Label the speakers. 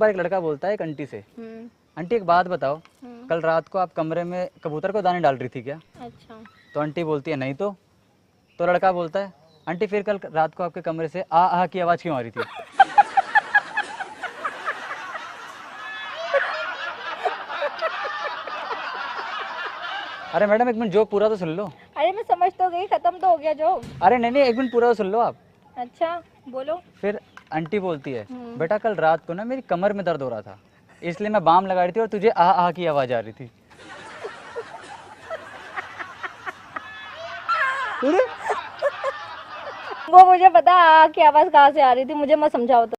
Speaker 1: बार एक लड़का बोलता है एक आंटी से, आंटी एक बात बताओ, कल रात को आप कमरे में कबूतर को दाने डाल रही थी क्या?
Speaker 2: अच्छा।
Speaker 1: तो आंटी बोलती है नहीं तो लड़का बोलता है आंटी फिर कल रात को आपके कमरे से आ आ की आवाज़ क्यों आ रही थी? अरे मैडम एक मिनट, जोक पूरा तो सुन लो।
Speaker 2: अरे मैं समझ तो गई, खत्म तो हो गया जो।
Speaker 1: अरे नहीं नहीं, एक मिनट पूरा तो सुन लो आप।
Speaker 2: अच्छा बोलो।
Speaker 1: फिर आंटी बोलती है बेटा कल रात को ना मेरी कमर में दर्द हो रहा था, इसलिए मैं बाम लगा रही थी और तुझे आ की आवाज़ आ रही थी।
Speaker 2: वो मुझे पता, की आवाज कहाँ से आ रही थी, मुझे मत समझाओ तो।